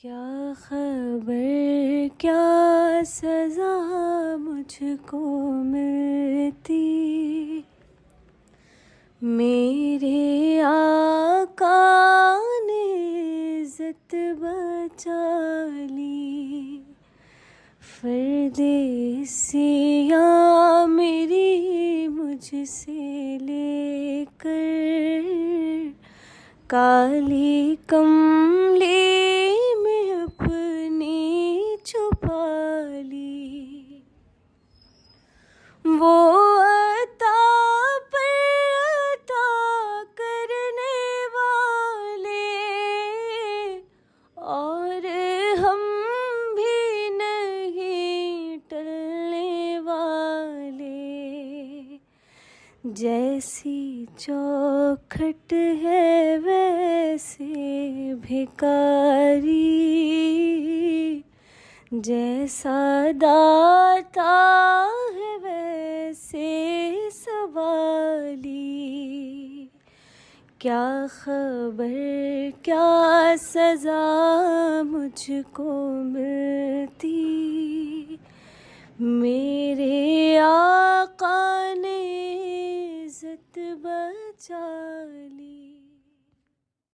क्या खबर क्या सज़ा मुझको मिलती, मेरे आका ने इज़्ज़त बचा ली। परदेसियाँ मेरी मुझसे लेकर काली कमली में अपनी छुपा ली। वो अता पर अता करने वाले और हम भी नहीं टलने वाले। जैसी चौखट है वैसे भिखारी, जैसा दाता है वैसे सवाली। क्या खबर क्या सज़ा मुझको मिलती, मेरे